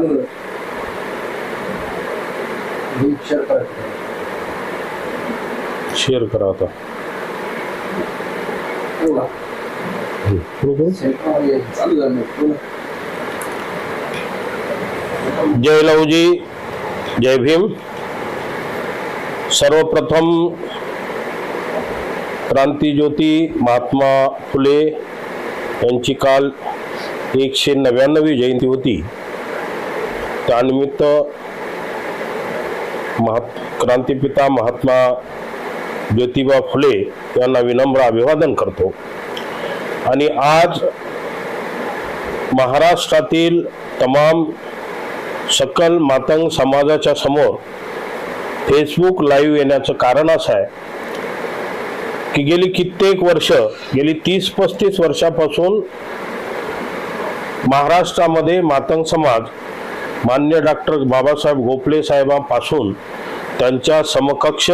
चालू शेअर करा आता. जय लवजी, जय भीम. सर्वप्रथम क्रांतिज्योती महात्मा फुले यांची काल 199वी जयंती होती. त्यानिमित्त क्रांतिपिता महात्मा ज्योतिबा फुले यांना विनम्र अभिवादन करतो. आणि आज महाराष्ट्रातील तमाम सकल मातंग समाजाच्या समोर फेसबुक लाईव्ह येण्याचं कारण असं आहे की गेली कित्येक वर्ष, गेली 30-35 वर्षापासून महाराष्ट्रामध्ये मातंग समाज मान्य डॉक्टर बाबासाहेब गोखले साहेबांपासून त्यांच्या समकक्ष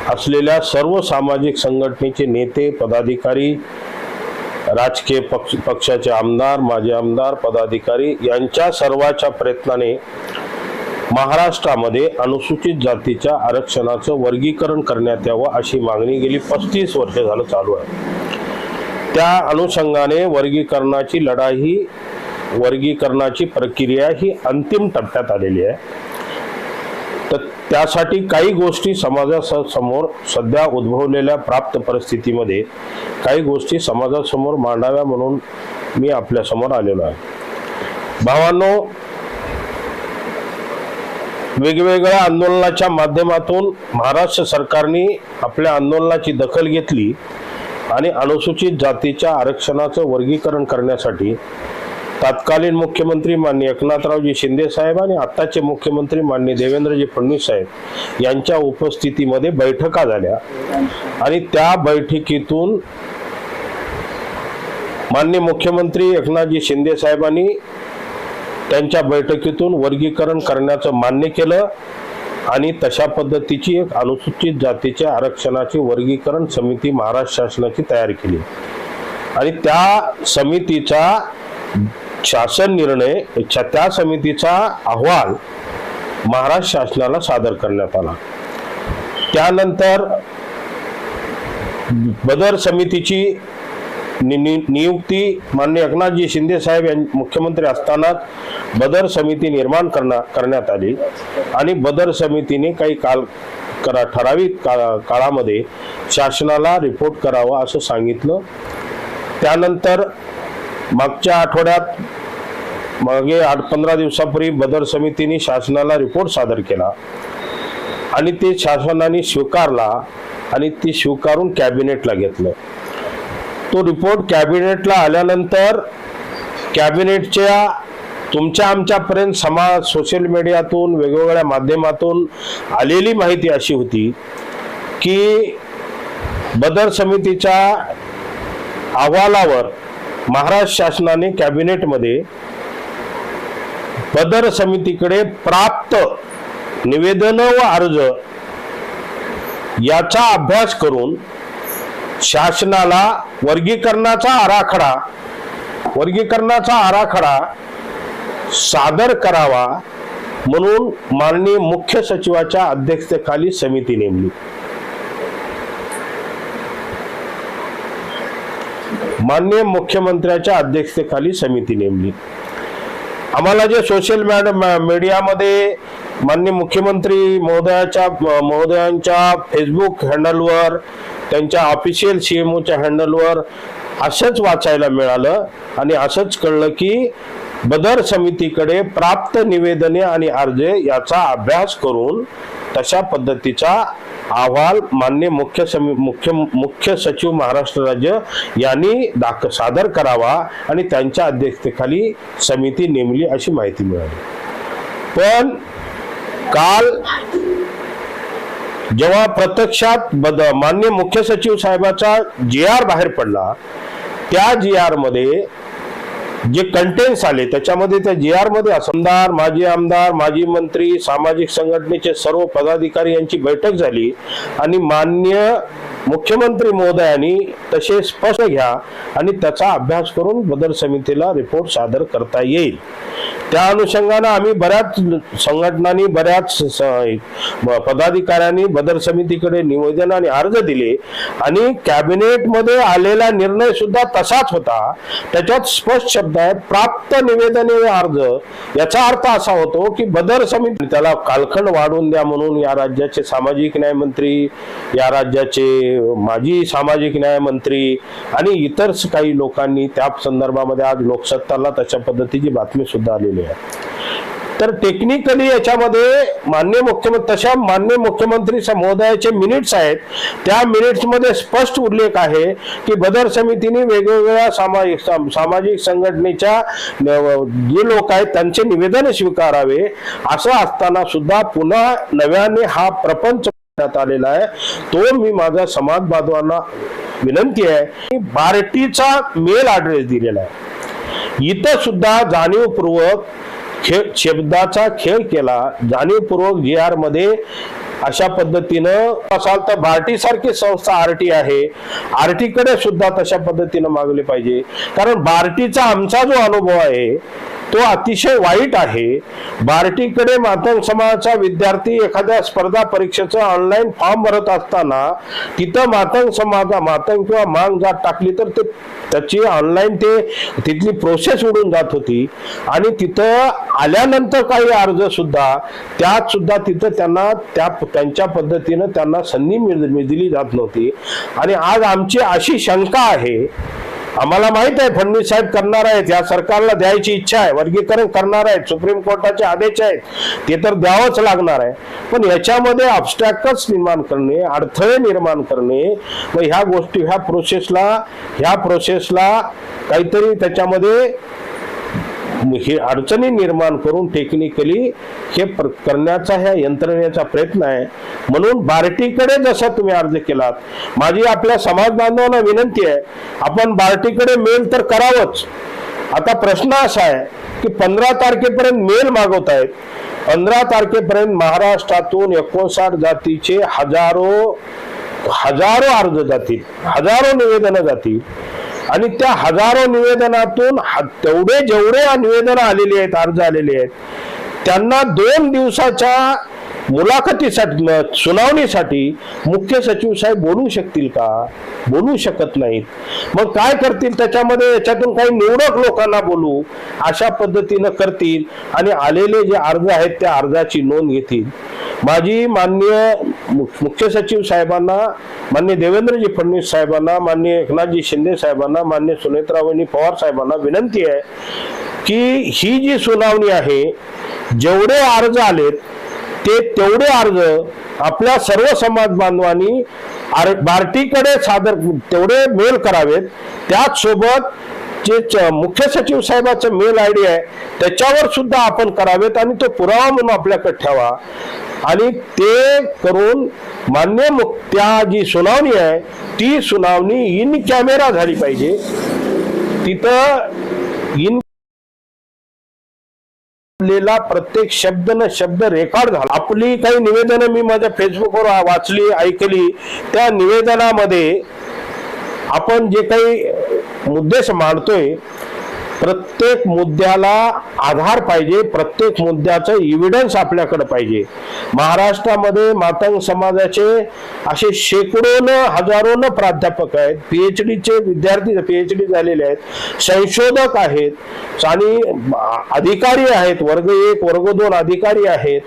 असलेल्या सर्व सामाजिक संघटनेचे नेते, पदाधिकारी, राजकीय पक्षाचे आमदार, माजी आमदार, पदाधिकारी यांच्या सर्वांच्या प्रयत्नाने महाराष्ट्रामध्ये अनुसूचित जातीच्या आरक्षणाचं वर्गीकरण करण्यात यावं अशी मागणी गेली 35 वर्ष झालं चालू आहे. त्या अनुषंगाने वर्गीकरणाची लढाई, वर्गीकरणाची प्रक्रिया ही अंतिम टप्प्यात आलेली आहे. तर त्यासाठी काही गोष्टी समाजासमोर सध्या उद्भवलेल्या प्राप्त परिस्थितीमध्ये काही गोष्टी समाजासमोर मांडाव्या म्हणून मी आपल्या समोर आलेलो आहे. भावांनो, वेगवेगळ्या आंदोलनाच्या माध्यमातून महाराष्ट्र सरकारने आपल्या आंदोलनाची दखल घेतली आणि अनुसूचित जातीच्या आरक्षणाचं वर्गीकरण करण्यासाठी तत्कालीन मुख्यमंत्री माननीय एकनाथरावजी शिंदे साहेब आणि आताचे मुख्यमंत्री माननीय देवेंद्रजी फडणवीस साहेब यांच्या उपस्थितीमध्ये बैठका झाल्या. आणि त्या बैठकीतून माननीय मुख्यमंत्री एकनाथजी शिंदे साहेबांनी त्यांच्या बैठकीतून वर्गीकरण करण्याचं मान्य केलं आणि तशा पद्धतीची एक अनुसूचित जातीच्या आरक्षणाची वर्गीकरण समिती महाराष्ट्र शासनाची तयार केली. आणि त्या समितीचा शासन निर्णय, त्या समितीचा अहवाल महाराष्ट्र शासनाला सादर करण्यात आला. त्यानंतर बदर समितीची नियुक्ती माननीय एकनाथजी शिंदे साहेब मुख्यमंत्री असताना बदर समिती निर्माण करण्यात आली आणि बदर समितीने काही ठराविक काळामध्ये शासनाला रिपोर्ट करावा असं सांगितलं. त्यानंतर मागच्या आठवड्यात मागे 8-15 दिवसापूर्वी बदर समितीने शासनाला रिपोर्ट सादर केला आणि ते शासनाने स्वीकारला आणि ती स्वीकारून कॅबिनेटला घेतलं. तो रिपोर्ट कॅबिनेटला आल्यानंतर कॅबिनेटच्या तुमच्या आमच्यापर्यंत सोशल मीडियातून वेगवेगळ्या माध्यमातून आलेली माहिती अशी होती की बदर समितीच्या अहवालावर महाराष्ट्र शासनाने कॅबिनेटमध्ये बदर समितीकडे प्राप्त निवेदन व अर्ज याचा अभ्यास करून शासनाला वर्गीकरणाचा आराखडा सादर करावा म्हणून माननीय मुख्य सचिवाच्या अध्यक्षतेखाली समिती नेमली. माननीय मुख्यमंत्र्याच्या अध्यक्षतेखाली समिती नेमली. आम्हाला जे सोशल मीडियामध्ये माननीय मुख्यमंत्री महोदयांच्या फेसबुक हँडलवर, त्यांच्या ऑफिशियल CMOच्या हँडलवर असंच वाचायला मिळालं आणि असंच कळलं की बदर समितीकडे प्राप्त निवेदने आणि अर्ज याचा अभ्यास करून तशा पद्धतीचा अहवाल माननीय मुख्य सचिव महाराष्ट्र राज्य यांनी सादर करावा आणि त्यांच्या अध्यक्षतेखाली समिती नेमली अशी माहिती मिळाली. पण काल जेव्हा प्रत्यक्षात माननीय मुख्य सचिव साहेबाचा GR बाहेर पडला, त्या GR मध्ये जे कंटेंट्स आले त्याच्यामध्ये त्या GR मध्ये आमदार, माजी आमदार, माजी मंत्री, सामाजिक संघटनेचे सर्व पदाधिकारी यांची बैठक झाली आणि माननीय मुख्यमंत्री महोदयांनी तसे स्पष्ट घ्या आणि त्याचा अभ्यास करून बदल समितीला रिपोर्ट सादर करता येईल। त्या अनुषंगाने आम्ही बऱ्याच संघटनांनी बऱ्याच पदाधिकाऱ्यांनी बदल समितीकडे निवेदन आणि अर्ज दिले आणि कॅबिनेट मध्ये आलेला निर्णय सुद्धा तसाच होता। त्याच्यात स्पष्ट शब्द आहे प्राप्त निवेदने अर्ज, याचा अर्थ असा होतो की बदल समिती त्याला कालखंड वाढवून द्या म्हणून या राज्याचे सामाजिक न्याय मंत्री, या राज्याचे माजी सामाजिक न्याय मंत्री आणि इतर काही लोकांनी त्या संदर्भामध्ये आज लोकसत्ताला तशा पद्धतीची बातमी सुद्धा आलेली आहे। तर टेक्निकली याच्यामध्ये माननीय मुख्यमंत्री महोदयाचे मिनिट्स आहेत, त्या मिनिट्स मध्ये स्पष्ट उल्लेख आहे की बदल समितीने वेगवेगळ्या सामाजिक संघटनेच्या जे लोक आहेत त्यांचे निवेदन स्वीकारावे। असं असताना सुद्धा पुन्हा नव्याने हा प्रपंच आलेला आहे। तो मी माझ्या समाज बांधवांना विनंती आहे की बार्टीचा मेल ऍड्रेस दिलेला आहे, इथं सुद्धा जाणीवपूर्वक शब्दाचा खेळ केला, जाणीवपूर्वक GR मध्ये अशा पद्धतीनं असाल तर बार्टी सारखी संस्था आरटी आहे, आरटी कडे सुद्धा तशा पद्धतीनं मागले पाहिजे। कारण बार्टीचा आमचा जो अनुभव आहे तो अतिशय वाईट आहे। बार्टीकडे मातंग समाजाचा विद्यार्थी एखाद्या स्पर्धा परीक्षेचा ऑनलाईन फॉर्म भरत असताना तिथं मातंग किंवा मांग जात टाकली तर ते त्याची ऑनलाईन तिथली प्रोसेस उडून जात होती आणि तिथं आल्यानंतर काही अर्ज सुद्धा त्यात सुद्धा तिथं त्यांना त्यांच्या पद्धतीनं त्यांना संधी दिली जात नव्हती। आणि आज आमची अशी शंका आहे, आम्हाला माहित आहे फडणवीस साहेब करणार आहेत, या सरकारला द्यायची इच्छा आहे, वर्गीकरण करणार आहेत, सुप्रीम कोर्टाचे आदेश आहेत, ते तर द्यावंच लागणार आहे। पण याच्यामध्ये ऑब्स्टॅकल्स निर्माण करणे, अडथळे निर्माण करणे व ह्या गोष्टी ह्या प्रोसेसला काहीतरी त्याच्यामध्ये हे अडचणी निर्माण करून टेक्निकली हे करण्याचा ह्या यंत्रणेचा प्रयत्न आहे। म्हणून बार्टीकडे जसा तुम्ही अर्ज केलात, माझी आपल्या समाज बांधवांना विनंती आहे, आपण बार्टीकडे मेल तर करावंच। आता प्रश्न असा आहे की 15 तारखेपर्यंत मेल मागवत आहेत, 15 तारखेपर्यंत महाराष्ट्रातून 59 जातीचे हजारो अर्ज जातील, हजारो निवेदन जातील आणि त्या हजारो निवेदनातून जेवढे निवेदन आलेली आहेत, अर्ज आलेले आहेत, त्यांना 2 दिवसाच्या मुलाखतीसाठी सुनावणीसाठी मुख्य सचिव साहेब बोलू शकतील का? बोलू शकत नाहीत। मग काय करतील? त्याच्यामध्ये याच्यातून काही निवडक लोकांना बोलू अशा पद्धतीनं करतील आणि आलेले जे अर्ज आहेत त्या अर्जाची नोंद घेतील। माझी माननीय मुख्य सचिव साहेबांना, माननीय देवेंद्रजी फडणवीस साहेबांना, माननीय एकनाथजी शिंदे साहेबांना, माननीय सुनेत्रावहिनी पवार साहेबांना विनंती आहे की ही जी सुनावणी आहे, जेवढे अर्ज आलेत तेवढे अर्ज आपल्या सर्व समाज बांधवांनी बार्टीकडे तेवढे मेल करावेत। त्याच सोबत जे मुख्य सचिव साहेबांचा मेल ID आहे त्याच्यावर सुद्धा आपण करावेत आणि तो पुरावा म्हणून आपल्याकडे ठेवा आणि ते करून त्या जी सुनावणी आहे ती सुनावणी इन कॅमेरा झाली पाहिजे। तिथं इन प्रत्येक शब्द न शब्द रेकॉर्ड झाला। आपली काही निवेदनं मी माझ्या फेसबुकवर वाचली, ऐकली, त्या निवेदनामध्ये आपण जे काही मुद्दे मांडतोय प्रत्येक मुद्द्याला आधार पाहिजे, प्रत्येक मुद्द्याचं एव्हिडन्स आपल्याकडे पाहिजे। महाराष्ट्रामध्ये मातंग समाजाचे असे शेकडोन हजारोन प्राध्यापक आहेत, PhDचे विद्यार्थी PhD झालेले आहेत, संशोधक आहेत आणि अधिकारी आहेत, वर्ग 1 वर्ग 2 अधिकारी आहेत,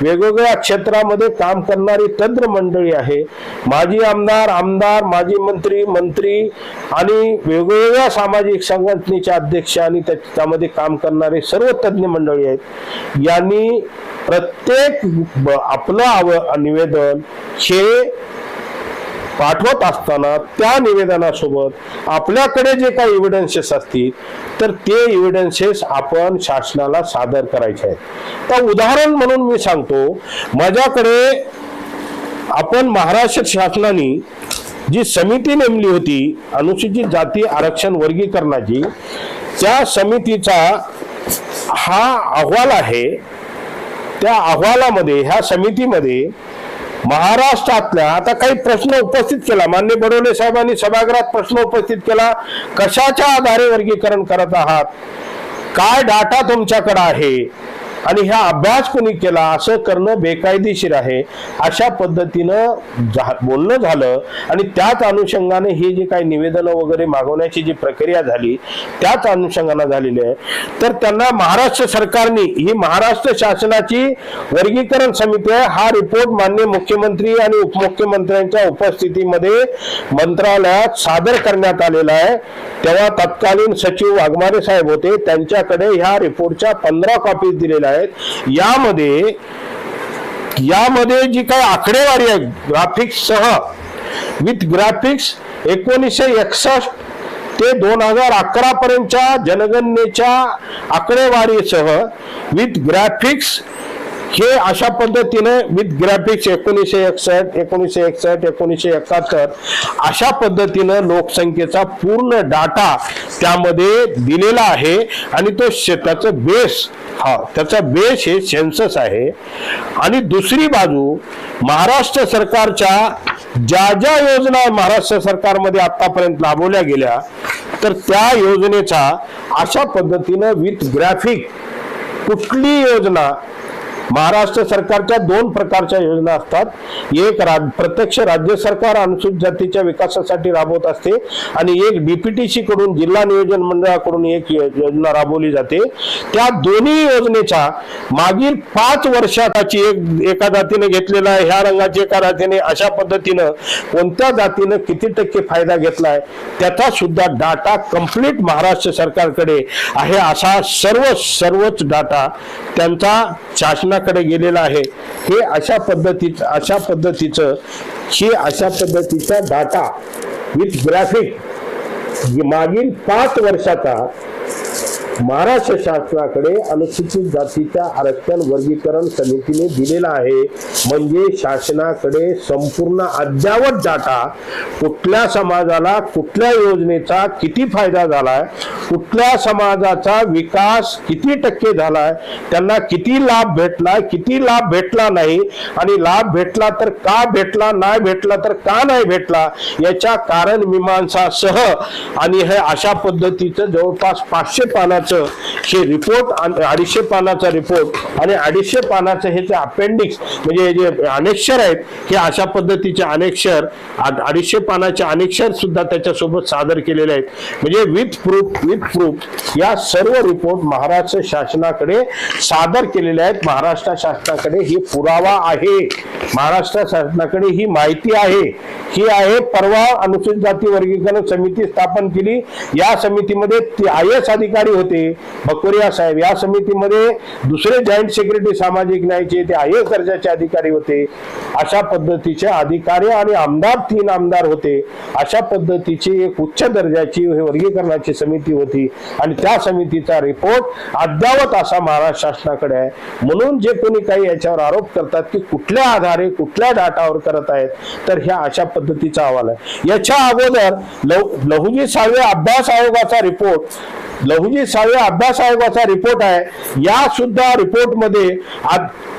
वेगवेगळ्या क्षेत्रामध्ये काम करणारी तज्ञ मंडळी आहे, माजी आमदार, माजी मंत्री आणि वेगवेगळ्या सामाजिक संघटनेचे अध्यक्ष आणि त्यामध्ये काम करणारे सर्व तज्ञ मंडळी आहेत। यांनी प्रत्येक आपलं निवेदन हे पाठवत असताना त्या निवेदनासोबत आपल्याकडे जे काही एव्हिडन्सेस असतील तर ते एव्हिडन्सेस आपण शासनाला सादर करायचे आहेत। तर उदाहरण म्हणून मी सांगतो, माझ्याकडे आपण महाराष्ट्र शासनाने जी समिती नेमली होती अनुसूचित जाती आरक्षण वर्गीकरणाची, त्या समितीचा हा अहवाल आहे। त्या अहवालामध्ये ह्या समितीमध्ये महाराष्ट्रातल्या आता काही प्रश्न उपस्थित केला माननीय बडोले साहेबांनी सभागृहात प्रश्न उपस्थित केला, कशाच्या आधारे वर्गीकरण करत आहात, काय डाटा तुमच्याकडे आहे आणि हा अभ्यास कोणी केला, असं करणं बेकायदेशीर आहे, अशा पद्धतीनं बोलणं झालं. आणि त्याच अनुषंगाने हे जे काही निवेदन वगैरे मागवण्याची जी प्रक्रिया झाली त्याच अनुषंगाने झालेली आहे. तर त्यांना महाराष्ट्र सरकारने ही महाराष्ट्र शासनाची वर्गीकरण समिती आहे, हा रिपोर्ट माननीय मुख्यमंत्री आणि उपमुख्यमंत्र्यांच्या उपस्थितीमध्ये मंत्रालयात सादर करण्यात आलेला आहे. तेव्हा तत्कालीन सचिव वाघमारे साहेब होते, त्यांच्याकडे ह्या रिपोर्टच्या 15 कॉपीज दिलेल्या आहेत. यामध्ये जी काही आकडेवारी आहे ग्राफिक्स सह विथ ग्राफिक्स 1961 ते 2011 पर्यंतच्या जनगणनेच्या आकडेवारीसह विथ ग्राफिक्स हे अशा पद्धतीने विथ ग्राफिक्स 1961, 1961, 1971 अशा पद्धतीनं लोकसंख्येचा पूर्ण डाटा त्यामध्ये दिलेला आहे. आणि तो त्याचा बेस हे सेन्सस आहे. आणि दुसरी बाजू महाराष्ट्र सरकारच्या ज्या योजना महाराष्ट्र सरकारमध्ये आतापर्यंत राबवल्या गेल्या तर त्या योजनेचा अशा पद्धतीनं विथ ग्राफिक कुठली योजना महाराष्ट्र सरकारच्या 2 प्रकारच्या योजना असतात. एक प्रत्यक्ष राज्य सरकार अनुसूचित जातीच्या विकासासाठी राबवत असते आणि एक डीपीटीसी कडून जिल्हा नियोजन मंडळाकडून एक योजना राबवली जाते. त्या दोन्ही योजनेचा मागील 5 वर्षाची एका जातीने घेतलेला आहे, ह्या रंगाची एका जातीने, अशा पद्धतीनं कोणत्या जातीनं किती टक्के फायदा घेतलाय त्याचा सुद्धा डाटा कंप्लीट महाराष्ट्र सरकारकडे आहे. असा सर्वच डाटा त्यांचा शासनाकडे गेलेला आहे. हे अशा पद्धतीचा डाटा विथ ग्राफिक मागील 5 वर्षाचा महाराष्ट्र शासनाकडे अनुसूचित जातीच्या आरक्षण वर्गीकरण समितीने दिलेला आहे. म्हणजे शासनाकडे संपूर्ण अद्ययावत डाटा कुठल्या समाजाला कुठल्या योजनेचा किती फायदा झालाय, कुठल्या समाजाचा विकास किती टक्के झालाय, त्यांना किती लाभ भेटला, किती लाभ भेटला नाही आणि लाभ भेटला तर का भेटला, नाही भेटला तर का नाही भेटला, याच्या कारण मीमांसासह आणि हे अशा पद्धतीचं जवळपास 500 पानाचं हे रिपोर्ट, 250 पानाचा रिपोर्ट आणि 250 पानाचं हे जे अपेंडिक्स म्हणजे जे अनेक्षर आहेत हे अशा पद्धतीचे अनेक्षर 250 पानाचे अनेक्षर सुद्धा त्याच्यासोबत सादर केलेले आहेत. म्हणजे विथ प्रूफ या सर्व रिपोर्ट महाराष्ट्र शासनाकडे सादर केलेले आहेत. महाराष्ट्र शासनाकडे ही पुरावा आहे, महाराष्ट्र शासनाकडे ही माहिती आहे. ही आहे परवा अनुसूचित जाती वर्गीकरण समिती स्थापन केली. या समितीमध्ये IAS अधिकारी होते भकोरिया साहेब, या समितीमध्ये दुसरे जॉईंट सेक्रेटरी सामाजिक न्यायाचे ते IAS दर्जाचे अधिकारी होते. अशा पद्धतीचे अधिकारी आणि आमदार 3 आमदार होते. अशा पद्धतीची एक उच्च दर्जाची वर्गीकरणाची समिती होती आणि त्या समितीचा रिपोर्ट अद्यावत असा महाराष्ट्र शासनाकडे आहे. म्हणून जे कोणी काही याच्यावर आरोप करतात की कुठल्या आधारे कुठल्या डाटावर करत आहेत तर ह्या अशा पद्धतीचा अहवाल आहे. याच्या अगोदर लहुजी साळवे अभ्यास आयोगाचा रिपोर्ट आहे. या सुद्धा रिपोर्ट मध्ये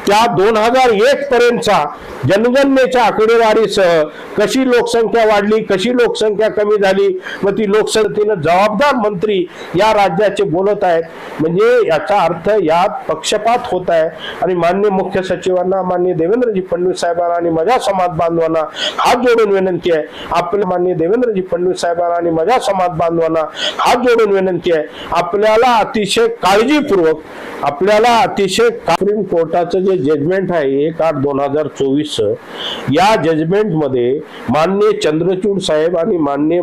त्या 2001 पर्यंतचा जनगणनेच्या आकडेवारीसह कशी लोकसंख्या वाढली, कशी लोकसंख्या कमी झाली व ती लोकसंख्येनं जबाबदार मंत्री या राज्याचे बोलत आहेत. म्हणजे याचा अर्थ यात पक्षपात होत आहे. आणि माननीय मुख्य सचिवांना, माननीय देवेंद्रजी फडणवीस साहेबांना आणि माझ्या समाज बांधवांना हात जोडून विनंती आहे, आपल्या माननीय देवेंद्रजी फडणवीस साहेबांना आणि माझ्या समाज बांधवांना हात जोडून विनंती आहे, आपल्याला अतिशय काळजीपूर्वक सुप्रीम कोर्टाचं जे जजमेंट आहे 1/8/2024 या जजमेंट मध्ये माननीय चंद्रचूड साहेब आणि माननीय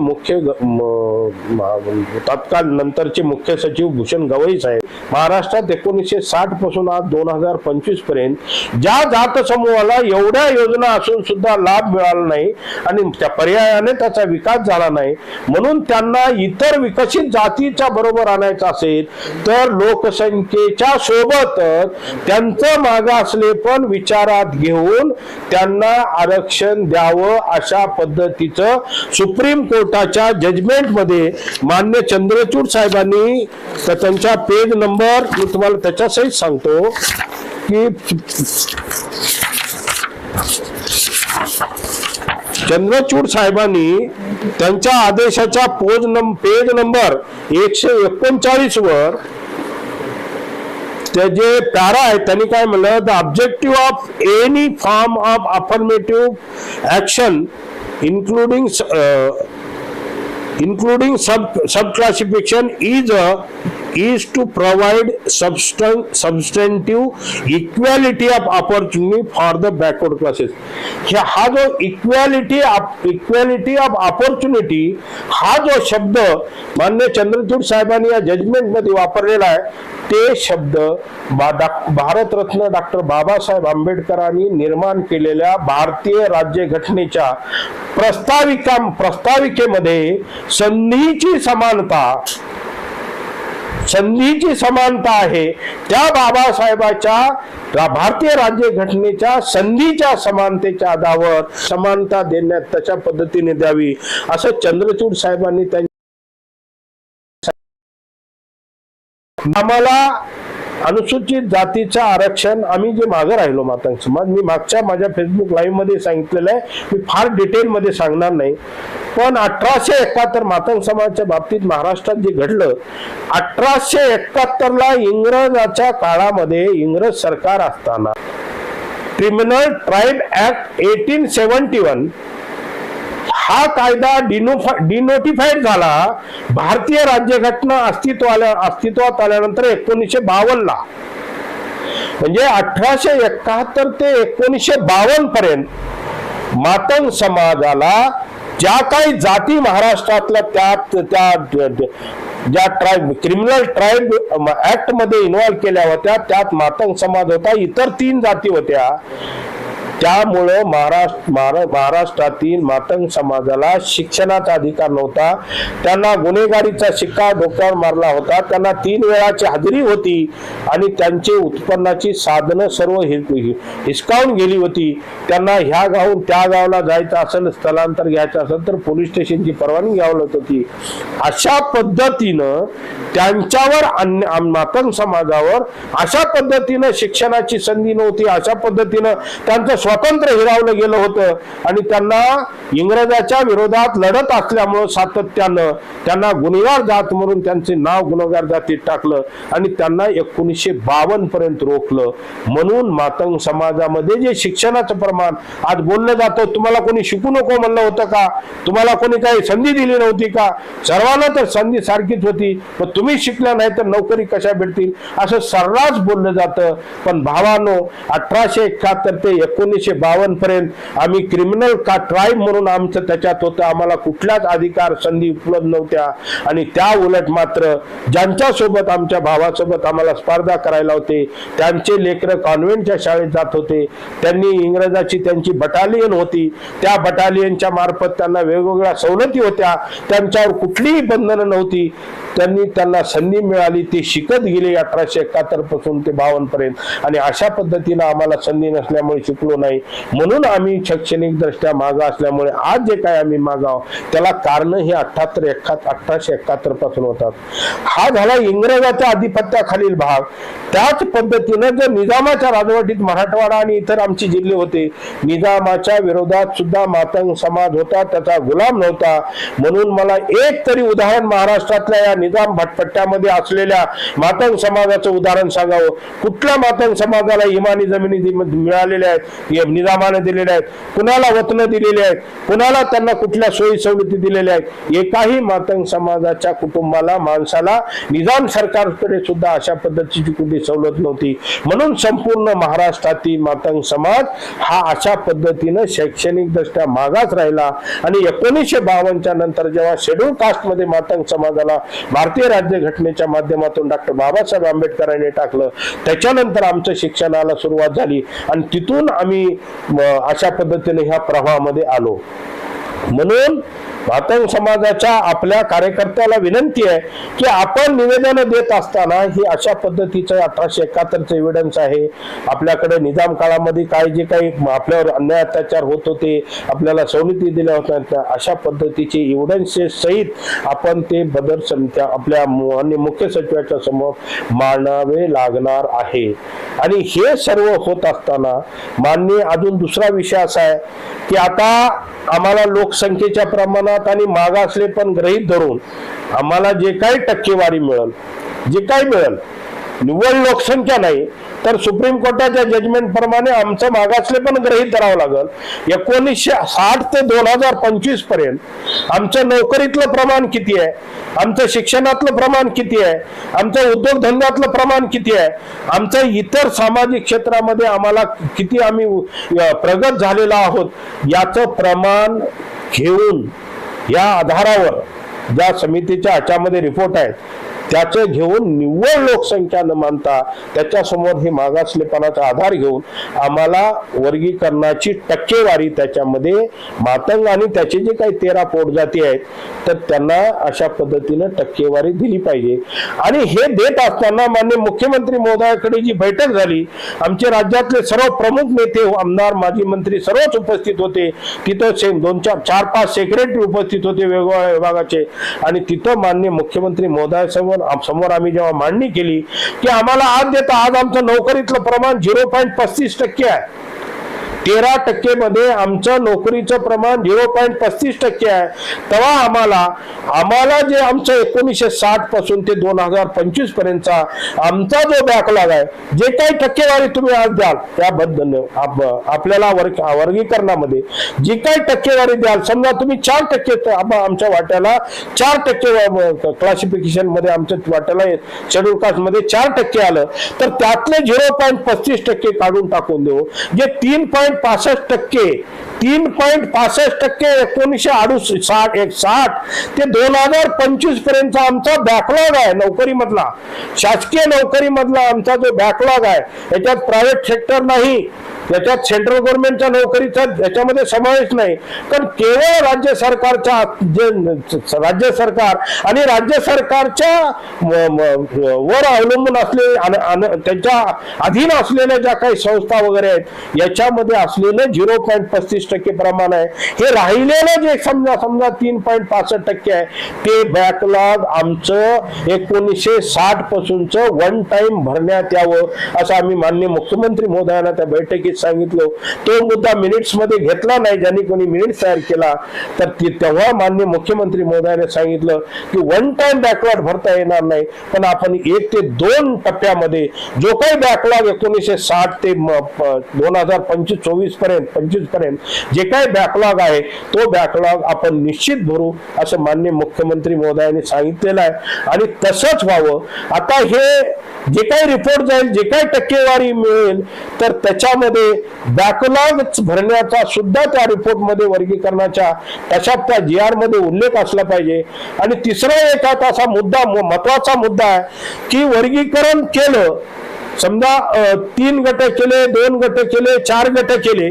तत्काल नंतरचे मुख्य सचिव भूषण गवई साहेब महाराष्ट्रात 1960 पासून आज 2025 पर्यंत ज्या जात समूहाला एवढ्या योजना असून सुद्धा लाभ मिळाला नाही आणि त्या पर्यायाने त्याचा विकास झाला नाही, म्हणून त्यांना इतर विकसित जातीच्या बरोबर आणायचं असेल तर लोकसंख्येच्या सोबत त्यांचं मागासले पण विचारात घेऊन त्यांना आरक्षण द्यावं अशा पद्धतीचं सुप्रीम कोर्टाच्या जजमेंट मध्ये मान्य चंद्रचूड साहेबांनी त्यांच्या पेज नंबर मी तुम्हाला त्याच्यासहित सांगतो की चंद्रचूड साहेबांनी त्यांच्या आदेशाच्या पेज नंबर 139 वर ते जे पॅरा आहे त्यांनी काय म्हणलं, the objective of any form of affirmative action including subclassification is to provide substantive equality of opportunity for the backward classes. हा जो इक्वॅलिटी ऑफ अपॉर्च्युनिटी हा जो शब्द मान्य चंद्रचूड साहेबांनी या जजमेंट मध्ये वापरलेला आहे, ते शब्द भारतरत्न डॉक्टर बाबासाहेब आंबेडकरांनी निर्माण केलेल्या भारतीय राज्यघटनेच्या प्रस्ताविकेमध्ये संधीची समानता आहे, त्या बाबासाहेबाच्या भारतीय राज्यघटनेच्या संधीच्या समानतेच्या आधारावर समानता देण्यात त्याच्या पद्धतीने द्यावी असं चंद्रचूड साहेबांनी आम्हाला अनुसूचित जातीचं आरक्षण आम्ही जे मागे राहिलो मातंग समाज, मी मागच्या माझ्या फेसबुक लाईव्ह मध्ये सांगितलेलं आहे, मी फार डिटेल मध्ये सांगणार नाही, पण 1871 मातंग समाजाच्या बाबतीत महाराष्ट्रात जे घडलं, 1871 ला इंग्रजाच्या काळामध्ये इंग्रज सरकार असताना क्रिमिनल ट्राईब ऍक्ट 1871 हा कायदा डिनोटिफाईड झाला भारतीय राज्यघटना अस्तित्वात आल्यानंतर 1952 ला, म्हणजे 1871 ते 1952 पर्यंत मातंग समाजाला ज्या काही जाती महाराष्ट्रातल्या त्या ज्या क्रिमिनल ट्राईब ऍक्ट मध्ये इन्व्हॉल्व केल्या होत्या त्यात मातंग समाज होता, इतर 3 जाती होत्या. त्यामुळे महाराष्ट्रातील मातंग समाजाला शिक्षणाचा अधिकार नव्हता, त्यांना गुन्हेगारीचा शिक्का डोक्यावर मारला होता, त्यांना 3 वेळाची हजेरी होती आणि त्यांचे उत्पन्नाची साधनं सर्व हिसकावून गेली होती. त्यांना ह्या गावून त्या गावाला जायचं असेल, स्थलांतर घ्यायचं असेल तर पोलीस स्टेशनची परवानगी घ्यावी लागत होती. अशा पद्धतीनं त्यांच्यावर मातंग समाजावर अशा पद्धतीनं शिक्षणाची संधी नव्हती, अशा पद्धतीनं त्यांचं स्वातंत्र्य हिरावलं गेलं होतं आणि त्यांना इंग्रजाच्या विरोधात लढत असल्यामुळे सातत्यानं त्यांना गुन्हेगार जात म्हणून त्यांचे नाव गुन्हेगार जातीत टाकलं आणि त्यांना 1952 पर्यंत रोखलं. म्हणून मातंग समाजामध्ये जे शिक्षणाचं प्रमाण आज बोललं जातं, तुम्हाला कोणी शिकू नको म्हणलं होतं का, तुम्हाला कोणी काही संधी दिली नव्हती का, सर्वांना तर संधी सारखीच होती, पण तुम्ही शिकला नाही तर नोकरी कशा भेटतील असं सर्रास बोललं जातं. पण भावानो, 1871 ते 1952 पर्यंत आम्ही क्रिमिनल ट्राईब म्हणून आमचं त्याच्यात होतं, आम्हाला कुठल्याच अधिकार संधी उपलब्ध नव्हत्या आणि त्या उलट मात्र ज्यांच्या सोबत आमच्या भावासोबत आम्हाला स्पर्धा करायला होते त्यांचे लेकरं कॉन्व्हेंटच्या शाळेत जात होते, त्यांनी इंग्रजाची त्यांची बटालियन होती, त्या बटालियनच्या मार्फत त्यांना वेगवेगळ्या सवलती होत्या, त्यांच्यावर कुठलीही बंधनं नव्हती, त्यांना संधी मिळाली, ते शिकत गेले 1871 पासून ते 52 पर्यंत आणि अशा पद्धतीनं आम्हाला संधी नसल्यामुळे शिकलो नाही, म्हणून आम्ही शैक्षणिक दृष्ट्या मागा असल्यामुळे आज जे काय आम्ही मागाव त्याला कारण हे 1871 पासून होतात. हा झाला इंग्रजाच्या आधिपत्याखालील भाग. त्याच पद्धतीनं जर निजामाच्या राजवटीत मराठवाडा आणि इतर आमचे जिल्हे होते, निजामाच्या विरोधात सुद्धा मातंग समाज होता, त्याचा गुलाम नव्हता. म्हणून मला एक तरी उदाहरण महाराष्ट्रातल्या या निजाम भटपट्ट्यामध्ये असलेल्या मातंग समाजाचं उदाहरण सांगावं. कुठल्या मातंग समाजाला इमानी जमिनी मिळालेल्या आहेत, निजामाने दिलेल्या आहेत, कुणाला वतन दिलेली आहेत, कुणाला त्यांना कुठल्या सोयी सवलती दिलेल्या आहेत. एकाही मातंग समाजाच्या कुटुंबाला माणसाला निजाम सरकारकडे सुद्धा अशा पद्धतीची कुठली सवलत नव्हती. म्हणून संपूर्ण महाराष्ट्रातील मातंग समाज हा अशा पद्धतीनं शैक्षणिक दृष्ट्या मागास राहिला आणि 1952 नंतर जेव्हा शेड्यूल कास्ट मध्ये मातंग समाजाला भारतीय राज्यघटनेच्या माध्यमातून डॉक्टर बाबासाहेब आंबेडकरांनी टाकलं, त्याच्यानंतर आमचं शिक्षणाला सुरुवात झाली आणि तिथून आम्ही अशा पद्धतीने ह्या प्रवाहामध्ये आलो. म्हणून मातंग समाजाच्या आपल्या कार्यकर्त्याला विनंती आहे की आपण निवेदन देत असताना ही अशा पद्धतीचं 1871चं एव्हिडन्स आहे, आपल्याकडे निजाम काळामध्ये काय जे काही आपल्यावर अन्याय अत्याचार होत होते, आपल्याला सवलती दिल्या होत्या, अशा पद्धतीचे एव्हिडन्सचे सहित आपण ते बदर समित्या आपल्या मुख्य सचिवाच्या समोर मांडावे लागणार आहे. आणि हे सर्व होत असताना माननीय अजून दुसरा विषय असा आहे की आता आम्हाला लोकसंख्येच्या प्रमाणात आणि मागासले पण गृहीत धरून आम्हाला जे काही टक्केवारी मिळेल, जे काही मिळेल, निव्वळ लोकसंख्या नाही तर सुप्रीम कोर्टाच्या जजमेंट प्रमाणे आमचं मागासले पण गृहीत धरावं लागेल. 1960 ते 2025 पर्यंत आमचं नोकरीतलं प्रमाण किती आहे, आमचं शिक्षणातलं प्रमाण किती आहे, आमचं उद्योगधंद्यातलं प्रमाण किती आहे, आमचं इतर सामाजिक क्षेत्रामध्ये आम्हाला किती आम्ही प्रगत झालेलो आहोत, याचं प्रमाण घेऊन या आधारावर ज्या समितीच्या ह्याच्यामध्ये रिपोर्ट आहेत त्याचे घेऊन निव्वळ लोकसंख्या न मानता त्याच्यासमोर हे मागासलेपणाचा आधार घेऊन आम्हाला वर्गीकरणाची टक्केवारी त्याच्यामध्ये मातंग आणि त्याचे जे काही 13 पोटजाती आहेत तर त्यांना अशा पद्धतीने टक्केवारी दिली पाहिजे. आणि हे देत असताना माननीय मुख्यमंत्री महोदयाकडे जी बैठक झाली, आमचे राज्यातले सर्व प्रमुख नेते, आमदार, माजी मंत्री सर्वच उपस्थित होते. तिथं 4-5 सेक्रेटरी उपस्थित होते वेगवेगळ्या विभागाचे. आणि तिथं माननीय मुख्यमंत्री महोदयासमोर आम्ही जेव्हा मांडणी केली की आम्हाला आज देता, आज आमचं नोकरीतलं प्रमाण 0.35% आहे, 13% मध्ये आमचं नोकरीचं प्रमाण 0.35% आहे, तेव्हा आम्हाला जे आमचं 1960 पासून ते 2025 पर्यंतचा आमचा जो बॅकलॉग आहे, जे काही टक्केवारी तुम्ही आज द्याल त्याबद्दल आपल्याला वर्गीकरणामध्ये जी काही टक्केवारी द्याल, समजा तुम्ही 4% आमच्या वाट्याला 4% क्लासिफिकेशन मध्ये आमच्या वाट्याला शेड्यूल कास्ट मध्ये 4% आलं तर त्यातले 0.35% काढून टाकून देऊ. जे 3.65% 1960 ते 2025 पर्यंतचा आमचा बॅकलॉग आहे नोकरीमधला, शासकीय नोकरीमधला आमचा जो बॅकलॉग आहे, याच्यात प्रायव्हेट सेक्टर नाही, याच्यात सेंट्रल गव्हर्नमेंटच्या नोकरीचा याच्यामध्ये समावेश नाही, पण केवळ राज्य सरकारच्या राज्य सरकार आणि राज्य सरकारच्या वर अवलंबून असलेले त्यांच्या अधीन असलेल्या ज्या काही संस्था वगैरे आहेत याच्यामध्ये असलेलं 0.35% प्रमाण आहे. हे राहिलेलं जे समजा 3.65% आहे ते बॅकलॉग आमचं 1960 पासूनच वन टाइम भरण्यात यावं असं आम्ही माननीय मुख्यमंत्री महोदयांना त्या बैठकीत सांगितलं. तो मुद्दा मिनिट्स मध्ये घेतला नाही, ज्यांनी कोणी मिनिट्स तयार केला तर तेव्हा माननीय मुख्यमंत्री महोदयाने सांगितलं की वन टाइम बॅकलॉग भरता येणार नाही, पण आपण 1 ते 2 टप्प्यामध्ये जो काही बॅकलॉग 1960 ते 2025 पर्यंत जे काही बॅकलॉग आहे तो बॅकलॉग आपण निश्चित भरू असं माननीय मुख्यमंत्री महोदयांनी सांगितलेलं आहे. आणि तसंच व्हावं. आता हे जे काही रिपोर्ट जाईल, जे काही टक्केवारी मिळेल तर त्याच्यामध्ये बॅकलॉग भरण्याचा सुद्धा त्या रिपोर्ट मध्ये वर्गीकरणाच्या तशात त्या GR मध्ये उल्लेख असला पाहिजे. आणि तिसरा एक असा मुद्दा, महत्वाचा मुद्दा आहे की वर्गीकरण केलं, समजा 3 गट केले, 2 गट केले, 4 गट केले,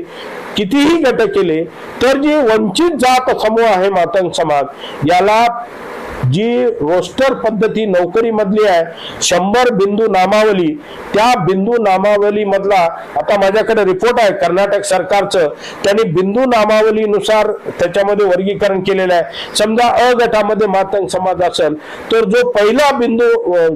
कितीही गट केले तर जी वंचित जात समूह आहे मातंग समाज, याला जी रोस्टर पद्धती नोकरी मधली आहे 100 बिंदू नामावली, त्या बिंदू नामावली मधला आता माझ्याकडे रिपोर्ट आहे कर्नाटक सरकारचं, त्यांनी बिंदू नामावलीनुसार त्याच्यामध्ये वर्गीकरण केलेलं आहे. समजा अ गटामध्ये मातंग समाज असेल तर जो पहिला बिंदू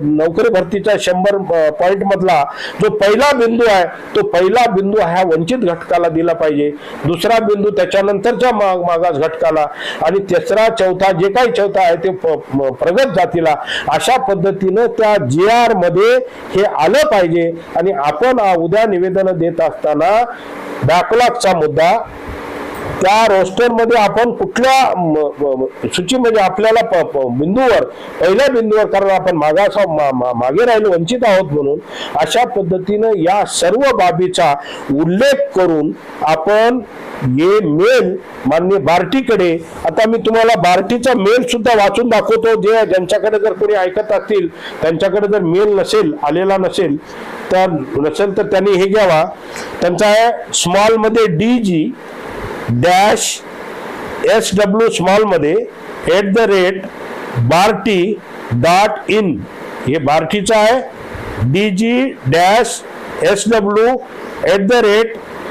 नोकरी भरतीचा 100 पॉइंट मधला जो पहिला बिंदू आहे तो पहिला बिंदू हा वंचित घटकाला दिला पाहिजे, दुसरा बिंदू त्याच्यानंतरच्या मागास घटकाला आणि तिसरा चौथा जे काही चौथा आहे ते प्रगत जातीला. अशा पद्धतीने त्या GR मध्ये हे आलं पाहिजे. आणि आपण उद्या निवेदन देत असताना बॅकलॉगचा मुद्दा त्या रोस्टर मध्ये आपण कुठल्या सूचीमध्ये आपल्याला बिंदूवर पहिल्या बिंदूवर, कारण आपण मागे राहिलो, वंचित आहोत म्हणून अशा पद्धतीने या सर्व बाबीचा उल्लेख करून आपण हे मेल माननीय बार्टीकडे, आता मी तुम्हाला बार्टीचा मेल सुद्धा वाचून दाखवतो, जे ज्यांच्याकडे जर कोणी ऐकत असतील त्यांच्याकडे जर मेल नसेल आलेला नसेल तर त्यांनी हे घ्यावा. त्यांचा आहे स्मॉल मध्ये DG SW स्मॉल मध्ये @barti.in हे बार्टीचा आहे, DG-SW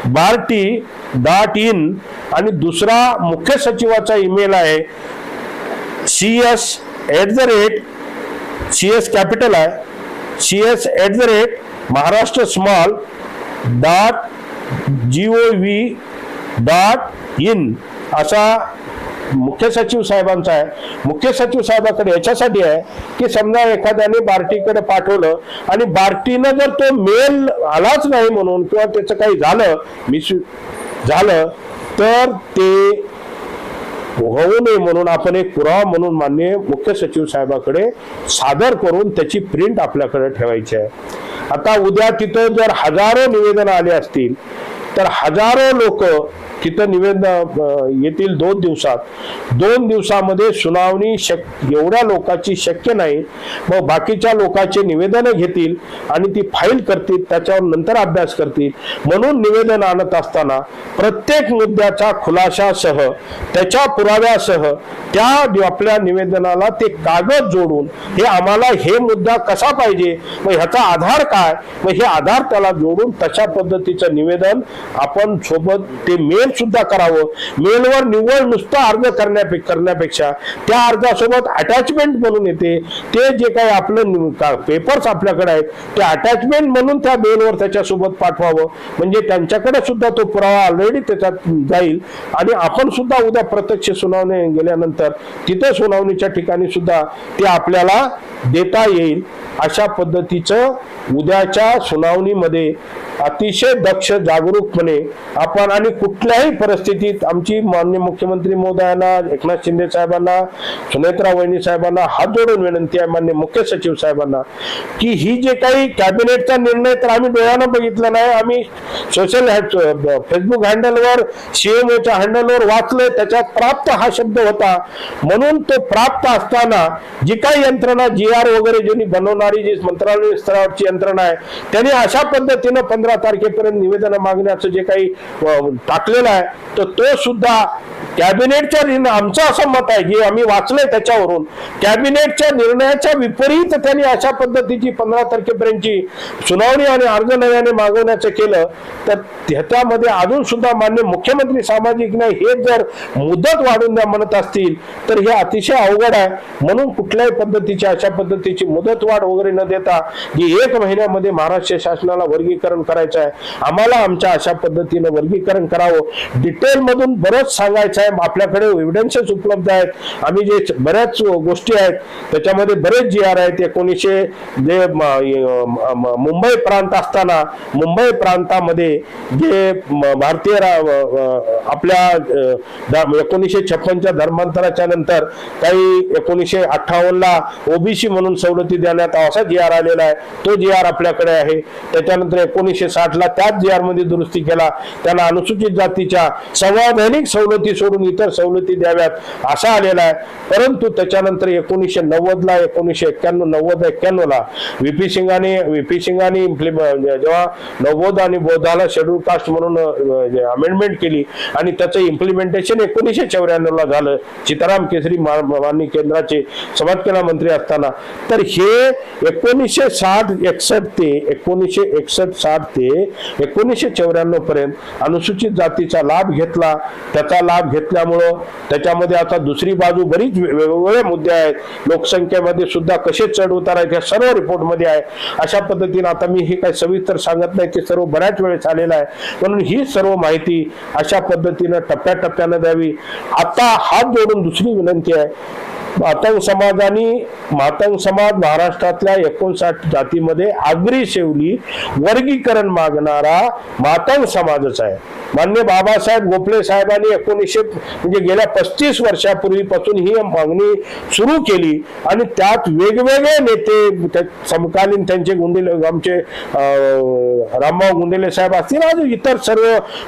@barti.in आणि दुसरा मुख्य सचिवाचा ईमेल आहे CS कॅपिटल आहे CS@maharashtrasmall.gov.in असा मुख्य सचिव साहेबांचा आहे. मुख्य सचिव साहेबाकडे याच्यासाठी आहे की समजा एखाद्याने बार्टीकडे पाठवलं आणि बार्टीनं जर तो मेल आलाच नाही म्हणून किंवा त्याचं काही झालं झालं तर ते होऊ नये म्हणून आपण एक पुरावा म्हणून माननीय मुख्य सचिव साहेबाकडे सादर करून त्याची प्रिंट आपल्याकडे ठेवायची आहे. आता उद्या तिथं जर हजारो निवेदन आले असतील तर हजारो लोक तिथं निवेदन येतील 2 दिवसात. 2 दिवसामध्ये सुनावणी एवढ्या लोकांची शक्य नाही. मग बाकीच्या लोकांचे निवेदन घेतील आणि ती फाईल करतील, त्याच्यावर नंतर अभ्यास करतील. म्हणून निवेदन आणत असताना प्रत्येक मुद्द्याचा खुलासासह त्याच्या पुराव्यासह त्या आपल्या निवेदनाला ते कागद जोडून हे आम्हाला हे मुद्दा कसा पाहिजे, मग ह्याचा आधार काय, मग हे आधार त्याला जोडून तशा पद्धतीचं निवेदन आपण सोबत ते मेल सुद्धा करावं. मेलवर निव्वळ नुसतं अर्ज करण्यापेक्षा त्या अर्जासोबत अटॅचमेंट म्हणून येते ते जे काही आपलं पेपर्स आपल्याकडे आहेत ते अटॅचमेंट म्हणून त्या मेलवर त्याच्यासोबत पाठवावं. म्हणजे त्यांच्याकडे सुद्धा तो पुरावा ऑलरेडी त्याच्यात जाईल आणि आपण सुद्धा उद्या प्रत्यक्ष सुनावणी गेल्यानंतर तिथे सुनावणीच्या ठिकाणी सुद्धा ते आपल्याला देता येईल. अशा पद्धतीचं उद्याच्या सुनावणीमध्ये अतिशय दक्ष जागरूकपणे आपण आणि कुठल्याही परिस्थितीत आमची माननीय मुख्यमंत्री महोदयांना, एकनाथ शिंदे साहेबांना, सुनेत्रा वहिनी साहेबांना हात जोडून विनंती आहे, माननीय मुख्य सचिव साहेबांना, की ही जे काही कॅबिनेटचा निर्णय तर आम्ही डोळ्यानं बघितला नाही, आम्ही सोशल फेसबुक हँडलवर CMOच्या हँडलवर वाचलंय, त्याच्यात प्राप्त हा शब्द होता. म्हणून तो प्राप्त असताना जी काही यंत्रणा GR वगैरे ज्यांनी बनवणारी जी मंत्रालय स्तरावरची यंत्रणा आहे त्यांनी अशा पद्धतीनं 15 तारखेपर्यंत निवेदन मागण्याचं जे काही टाकलेलं आहे तर तो सुद्धा कॅबिनेटच्या आमचं असं मत आहे जे आम्ही वाचलंय त्याच्यावरून कॅबिनेटच्या निर्णयाच्या विपरीत त्यांनी अशा पद्धतीची 15 तारखेपर्यंतची सुनावणी आणि अर्ज नव्याने मागवण्याचं केलं तर त्यामध्ये अजून सुद्धा माननीय मुख्यमंत्री सामाजिक न्याय हे जर मुदत वाढून द्या म्हणत असतील तर हे अतिशय अवघड आहे. म्हणून कुठल्याही पद्धतीची अशा पद्धतीची मुदतवाढ वगैरे न देता जी 1 महिन्यामध्ये महाराष्ट्र शासनाला वर्गीकरण करायचं आहे, आम्हाला आमच्या अशा पद्धतीनं वर्गीकरण करावं. डिटेल मधून बरंच सांगायचं आहे, आपल्याकडे एव्हिडन्सेस उपलब्ध आहेत. आम्ही जे बऱ्याच गोष्टी आहेत त्याच्यामध्ये बरेच GR आहेत. 1900 जे मुंबई प्रांत असताना मुंबई प्रांतामध्ये जे भारतीय आपल्या 1956च्या धर्मांतराच्या नंतर काही 1958ला OBC म्हणून सवलती देण्यात असा GR आलेला आहे. तो GR आपल्याकडे आहे. त्याच्यानंतर 1960ला त्याच GR मध्ये दुरुस्ती केला, त्यांना अनुसूचित जातीच्या संवैधानिक सवलती सोडून इतर सवलती द्याव्यात असा आलेला आहे. परंतु त्याच्यानंतर 1990ला 1991-91ला VP सिंगांनी जेव्हा नव्वद आणि बौद्धाला शेड्यूल कास्ट म्हणून अमेंडमेंट केली आणि त्याचं इम्प्लिमेंटेशन 1994ला झालं चित्राराम केसरी माननीय केंद्राचे समाज कल्याण मंत्री असताना. तर हे 1960-61 ते 1961-60 ते 1994 पर्यंत अनुसूचित जातीचा लाभ घेतला. त्याचा लाभ घेतल्यामुळं त्याच्यामध्ये आता दुसरी बाजू बरीच वेगवेगळे मुद्दे आहेत. लोकसंख्येमध्ये सुद्धा कसे चढ उतार आहेत हे सर्व रिपोर्ट मध्ये आहे. अशा पद्धतीने आता मी हे काही सविस्तर सांगत नाही, ते सर्व बऱ्याच वेळेस आलेलं आहे. म्हणून ही सर्व माहिती अशा पद्धतीनं टप्प्याटप्प्यानं द्यावी. आता हात जोडून दुसरी विनंती आहे, मातंग समाज महाराष्ट्रातल्या 59 जातीमध्ये आगरी शेवली वर्गीकरण मागणारा मातंग समाजच आहे. माननीय बाबासाहेब गोखले साहेबांनी 1900 म्हणजे गेल्या 35 वर्षापूर्वीपासून ही मागणी सुरू केली आणि त्यात वेगवेगळे नेते समकालीन त्यांचे आमचे रामभाऊ गुंडेले साहेब असतील आणि इतर सर्व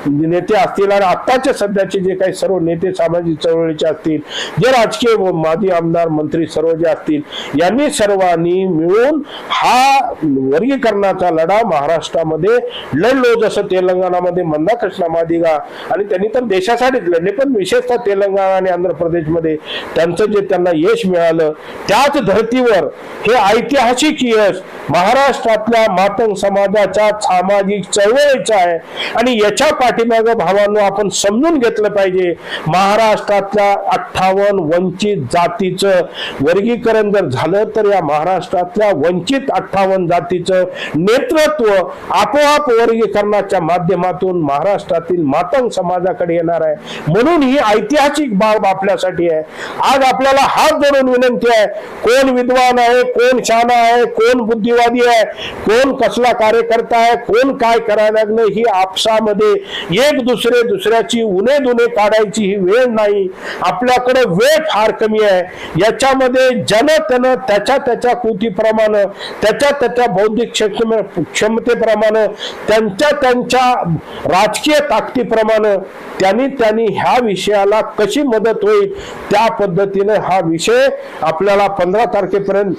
नेते असतील आणि आत्ताचे सध्याचे जे काही सर्व नेते सामाजिक चळवळीचे असतील, जे राजकीय माजी आमदार मंत्री सर्व जे असतील यांनी सर्वांनी मिळून हा वर्गीकरणाचा लढा महाराष्ट्रामध्ये लढलो. जसं तेलंगणामध्ये मंदाकृष्ण मादिगा आणि त्यांनी तर देशासाठीच लढले, पण विशेषतः तेलंगणा आणि आंध्र प्रदेशमध्ये त्यांचं जे त्यांना यश मिळालं त्याच धर्तीवर हे ऐतिहासिक यश महाराष्ट्रातल्या मातंग समाजाच्या सामाजिक चळवळीचं आहे. आणि याच्या पाठीमागे भावांनो आपण समजून घेतलं पाहिजे, महाराष्ट्रातल्या 58 वंचित जातीचं वर्गीकरण जर झालं तर या महाराष्ट्रातल्या वंचित 58 जातीचं नेतृत्व आपोआप वर्गीकरणाच्या माध्यमातून महाराष्ट्रातील मातंग समाजाकडे येणार आहे. म्हणून ही ऐतिहासिक बाब आपल्यासाठी आहे. आज आपल्याला हात जोडून विनंती आहे, कोण विद्वान आहे, कोण शहाणा आहे, कोण बुद्धिवादी आहे, कोण कसला कार्यकर्ता आहे, कोण काय करायला लागलं, ही आपसामध्ये एक दुसऱ्याची उणे दुणे काढायची ही वेळ नाही. आपल्याकडे वेळ फार कमी आहे. याच्यामध्ये त्यानं त्याच्या कृतीप्रमाणे त्याच्या बौद्धिक क्षमतेप्रमाणे त्यांच्या राजकीय ताकदीप्रमाणे त्यांनी ह्या विषयाला कशी मदत होईल त्या पद्धतीने हा विषय आपल्याला 15 तारखेपर्यंत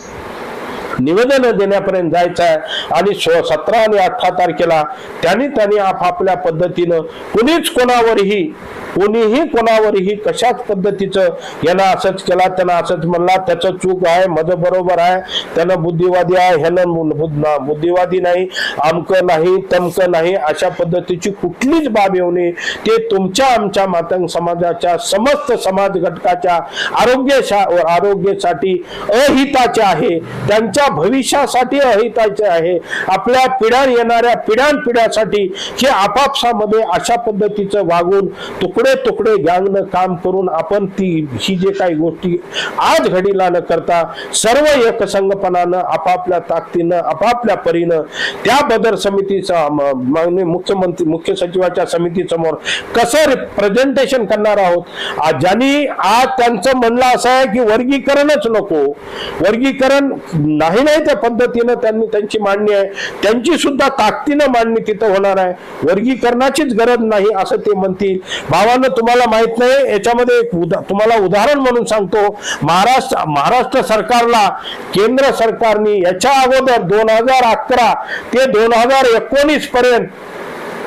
निवेदन देण्यापर्यंत जायचं आहे. आणि 17 आणि 18 तारखेला त्यांनी आपापल्या पद्धतीनं कोणावरही कशाच पद्धतीचं यांना असंच केला त्यांना असंच म्हणला त्याचं चूक आहे माझं बरोबर आहे त्यांना बुद्धिवादी आहे ह्यानं बुद्धिवादी नाही आमकं नाही तमकं नाही अशा पद्धतीची कुठलीच बाब येऊ नये. ते तुमच्या आमच्या मातंग समाजाच्या समस्त समाज घटकाच्या आरोग्यासाठी अहिताचे आहे, त्यांच्या भविष्यासाठी अहिताचे आहे, आपल्या येणाऱ्या पिढ्यासाठी हे आपापसामध्ये अशा पद्धतीचं वागून तुकडे गँगनं काम करून आपण ही जे काही गोष्टी आज घडीला न करता सर्व एकसंघपणानं आपापल्या ताकदीनं आपापल्या परीनं त्या बदर समितीचा मुख्य सचिवाच्या समितीसमोर कसं प्रेझेंटेशन करणार आहोत. ज्यांनी आज त्यांचं म्हणणं असं आहे की वर्गीकरणच नको, वर्गीकरण नाही त्या पद्धतीनं त्यांची मांडणी आहे, त्यांची सुद्धा ताकदीनं मांडणी तिथं होणार आहे, वर्गीकरणाचीच गरज नाही असं ते म्हणतील. भावांनो तुम्हाला माहित नाही याच्यामध्ये तुम्हाला उदाहरण म्हणून सांगतो, महाराष्ट्र सरकारला केंद्र सरकारने याच्या अगोदर 2011 ते 2019 पर्यंत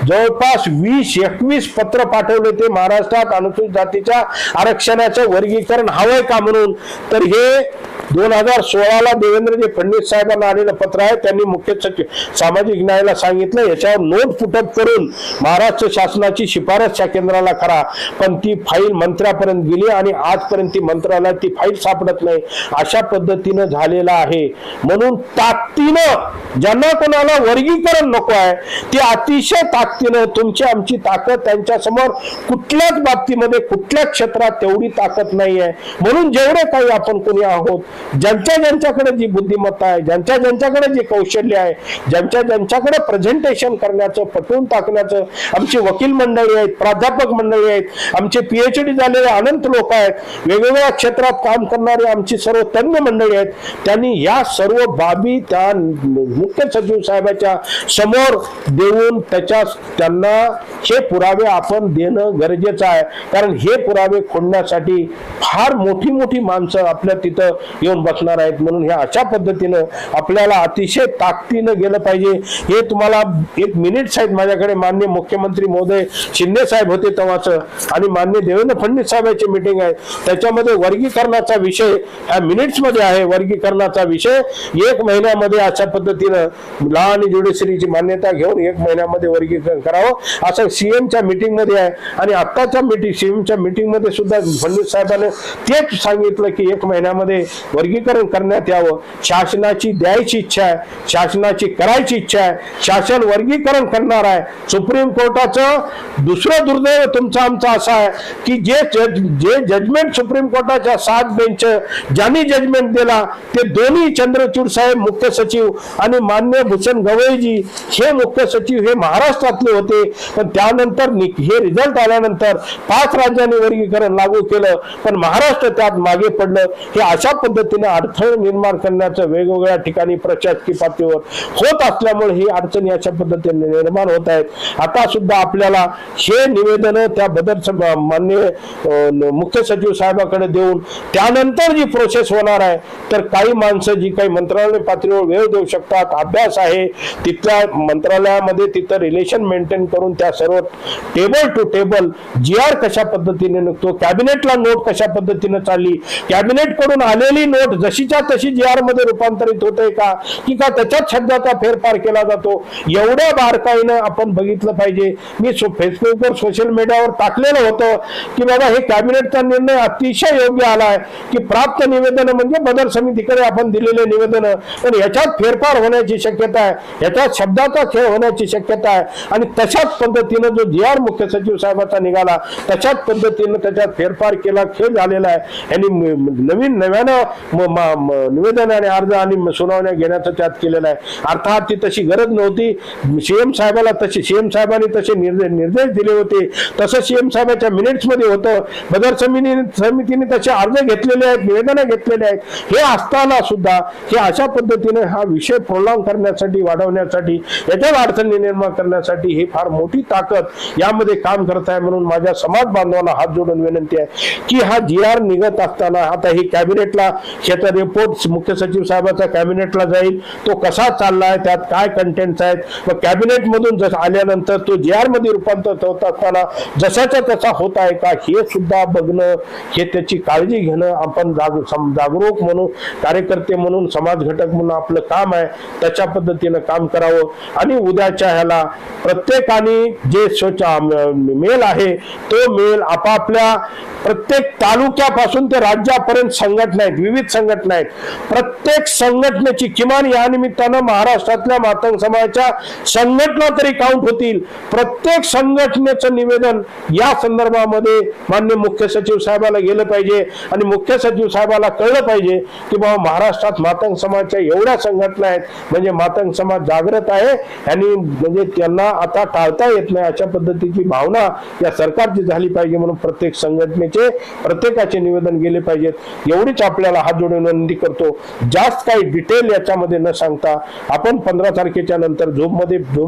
जवळपास 20-21 पत्र पाठवले ते महाराष्ट्रात अनुसूचित जातीच्या आरक्षणाचं वर्गीकरण हवंय का म्हणून. तर हे 2016ला देवेंद्रजी फडणवीस साहेबांना आलेलं पत्र आहे. त्यांनी मुख्य सचिव सामाजिक न्यायाला सांगितलं याच्यावर नोट फुटप करून महाराष्ट्र शासनाची शिफारस या केंद्राला करा, पण ती फाईल मंत्र्यापर्यंत गेली आणि आजपर्यंत ती मंत्रालयात ती फाईल सापडत नाही. अशा पद्धतीनं झालेलं आहे. म्हणून ताकदीनं ज्यांना कोणाला वर्गीकरण नको आहे ते अतिशय ताकदीनं तुमची आमची ताकद त्यांच्या समोर कुठल्याच बाबतीमध्ये कुठल्या क्षेत्रात तेवढी ताकद नाही आहे. म्हणून जेवढे काही आपण कोणी आहोत ज्यांच्याकडे जी बुद्धिमत्ता आहे, ज्यांच्याकडे जे कौशल्य आहे, ज्यांच्याकडे प्रेझेंटेशन करण्याचं पटवून टाकण्याचं आमची वकील मंडळी आहेत, प्राध्यापक मंडळी आहेत, आमचे PhD झालेले अनंत लोक आहेत, वेगवेगळ्या क्षेत्रात काम करणारे आमची सर्व तज्ञ मंडळी आहेत, त्यांनी या सर्व बाबी त्या मुख्य सचिव साहेबांच्या समोर देऊन त्यांना हे पुरावे आपण देणं गरजेचं आहे. कारण हे पुरावे खोडण्यासाठी फार मोठी माणसं आपल्या तिथं येऊन बसणार आहेत. म्हणून हे अशा पद्धतीनं आपल्याला अतिशय ताकदीनं गेलं पाहिजे. हे तुम्हाला एक मिनिट्स आहेत माझ्याकडे, माननीय मुख्यमंत्री महोदय शिंदे साहेब होते तेव्हाचं आणि माननीय देवेंद्र फडणवीस साहेबांची मीटिंग आहे, त्याच्यामध्ये वर्गीकरणाचा विषय ह्या मिनिट्स मध्ये आहे. वर्गीकरणाचा विषय 1 महिन्यामध्ये अशा पद्धतीनं लॉ आणि ज्युडिशरीची मान्यता घेऊन 1 महिन्यामध्ये वर्गीकरण करावं असं सीएमच्या मीटिंग मध्ये आहे. आणि आत्ताच्या सीएमच्या मीटिंग मध्ये सुद्धा फडणवीस साहेबांनी तेच सांगितलं की 1 महिन्यामध्ये वर्गीकरण करण्यात यावं. शासनाची द्यायची इच्छा आहे, शासनाची करायची इच्छा आहे, शासन वर्गीकरण करणार आहे. सुप्रीम कोर्टाचं दुसरं दुर्दैव तुमचं आमचं असं आहे की जे जजमेंट सुप्रीम कोर्टाच्या 7 बेंच ज्यांनी जजमेंट दिला ते दोन्ही चंद्रचूड साहेब मुख्य सचिव आणि मान्य भूषण गवईजी हे मुख्य सचिव हे महाराष्ट्रातले होते. पण त्यानंतर हे रिझल्ट आल्यानंतर 5 राज्यांनी वर्गीकरण लागू केलं, पण महाराष्ट्र त्यात मागे पडलं. हे अशा पद्धतीने पद्धतीने अडथळे निर्माण करण्याचं वेगवेगळ्या ठिकाणी प्रशासकीय पातळीवर होत असल्यामुळे ही अडचणी अशा पद्धतीने निर्माण होत आहेत। आता सुद्धा आपल्याला हे निवेदन त्या बदर मान्य मुख्य सचिव साहेबांकडे देऊन त्यानंतर जी प्रोसेस होणार आहे तर काही माणसं जी काही मंत्रालय पातळीवर वेळ देऊ शकतात, अभ्यास आहे तिथल्या मंत्रालयामध्ये तिथं रिलेशन मेंटेन करून त्या सर्व टेबल टू टेबल GR कशा पद्धतीने निघतो, कॅबिनेटला नोट कशा पद्धतीने चालली, कॅबिनेट कडून आलेली नोट जशीच्या तशी GR मध्ये रूपांतरित होते का की का त्याच्यात शब्दाचा फेरफार केला जातो, एवढ्या बारकाईनं आपण बघितलं पाहिजे। मी फेसबुकवर सोशल मीडियावर टाकलेलं होतं की बाबा हे कॅबिनेटचा निर्णय अतिशय योग्य आलाय की प्राप्त निवेदन म्हणजे बदर समितीकडे आपण दिलेले निवेदन, पण याच्यात फेरफार होण्याची शक्यता आहे, याच्यात शब्दाचा खेळ होण्याची शक्यता आहे आणि तशाच पद्धतीनं जो GR मुख्य सचिव साहेबांचा निघाला तशाच पद्धतीनं त्याच्यात फेरफार केला, खेळ झालेला आहे। यांनी नव्यानं निवेदन आणि अर्ज आणि सुनावण्या घेण्याचं त्यात केलेलं आहे। अर्थात ती तशी गरज नव्हती, CM साहेबाला तशी CM साहेबांनी तसे निर्देश दिले होते, तसं CM साहेबांच्या मिनिट्स मध्ये होतं, बदर समितीने तसे अर्ज घेतलेले आहेत, निवेदन घेतलेले आहेत। हे असताना सुद्धा हे अशा पद्धतीने हा विषय प्रोलॉंग करण्यासाठी, वाढवण्यासाठी, याच्यात अडचणी निर्माण करण्यासाठी ही फार मोठी ताकद यामध्ये काम करत आहे। म्हणून माझ्या समाज बांधवांना हात जोडून विनंती आहे की हा GR निघत असताना आता ही कॅबिनेटला ह्याचा रिपोर्ट मुख्य सचिव साहेबांचा कॅबिनेटला जाईल, तो कसा चाललाय, त्यात काय कंटेंट्स आहेत व कॅबिनेट मधून जसं आल्यानंतर तो GR मध्ये रूपांतर होत असताना जसाचा तसा होत आहे का हे सुद्धा बघणं, हे त्याची काळजी घेणं आपण जागरूक म्हणून, कार्यकर्ते म्हणून, समाज घटक म्हणून आपलं काम आहे त्याच्या पद्धतीनं काम करावं। आणि उद्याच्या ह्याला प्रत्येकाने जे मेल आहे तो मेल आपापल्या प्रत्येक तालुक्यापासून ते राज्यापर्यंत संघटना आहेत, विविध संघटना आहेत, प्रत्येक संघटनेची किमान या निमित्तानं महाराष्ट्रातल्या मातंग समाजाच्या संघटना तरी काउंट होतील, प्रत्येक संघटनेचं निवेदन या संदर्भामध्ये माननीय मुख्य सचिव साहेबाला गेलं पाहिजे आणि मुख्य सचिव साहेबाला कळलं पाहिजे की बाबा महाराष्ट्रात मातंग समाजाच्या एवढ्या संघटना आहेत म्हणजे मातंग समाज जागृत आहे आणि म्हणजे त्यांना आता टाळता येत नाही अशा पद्धतीची भावना या सरकारची झाली पाहिजे। म्हणून प्रत्येक संघटनेचे प्रत्येकाचे निवेदन गेले पाहिजेत एवढीच आपल्याला हात जोडून विनंती करतो। जास्त काही डिटेल याच्यामध्ये न सांगता आपण 15 तारखेच्या नंतर झूम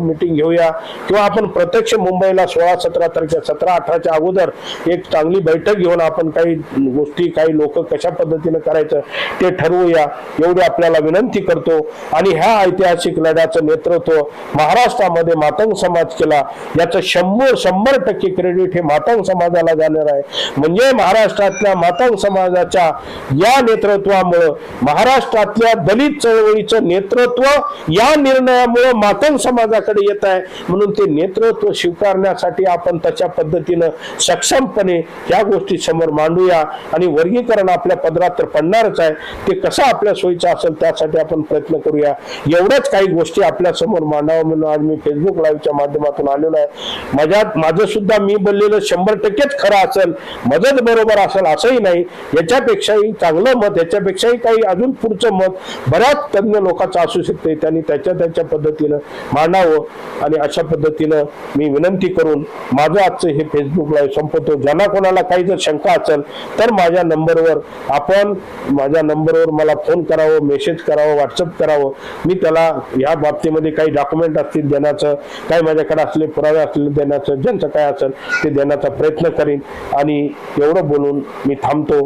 मीटिंग घेऊया किंवा आपण प्रत्यक्ष मुंबईला 16-17 तारखेच्या 17-18च्या अगोदर एक चांगली बैठक घेऊन आपण काही गोष्टी, काही लोक कशा पद्धतीने करायचं ते ठरवूया एवढी आपल्याला विनंती करतो। आणि ह्या ऐतिहासिक लढ्याचं नेतृत्व महाराष्ट्रामध्ये मातंग समाज केला, याचं 100% क्रेडिट हे मातंग समाजाला जाणार आहे। म्हणजे महाराष्ट्रातल्या मातंग समाजाच्या या नेतृत्वामुळे, महाराष्ट्रातल्या दलित चळवळीचं नेतृत्व या निर्णयामुळे मातंग समाजाकडे येत आहे। म्हणून ते नेतृत्व स्वीकारण्यासाठी आपण त्याच्या पद्धतीनं सक्षमपणे या गोष्टी समोर मांडूया आणि वर्गीकरण आपल्या पदरात तर पडणारच आहे, ते कसं आपल्या सोयीचं असेल त्यासाठी आपण प्रयत्न करूया। एवढ्याच काही गोष्टी आपल्या समोर मांडावं म्हणून आज मी फेसबुक लाईव्हच्या माध्यमातून आलेलो आहे। माझं सुद्धा मी बोललेलं 100%च खरं असेल, मदत बरोबर असेल असंही नाही, याच्यापेक्षाही चांगलं मत, याच्यापेक्षाही काही अजून पुढचं मत बऱ्याच तज्ञ लोकांचं असू शकते, त्यांनी त्याच्या पद्धतीनं मांडावं। आणि अशा पद्धतीनं मी विनंती करून माझं आजचं हे फेसबुक लाईव्ह संपवतो। ज्यांना कोणाला काही जर शंका असेल तर माझ्या नंबरवर मला फोन करावं, मेसेज करावं, व्हॉट्सअप करावं। मी त्याला या बाबतीमध्ये काही डॉक्युमेंट असतील देण्याचं, काही माझ्याकडे असले पुरावे असले देण्याचं, ज्यांचं काय असेल ते देण्याचा प्रयत्न करीन। आणि एवढं बोलून मी थांबतो।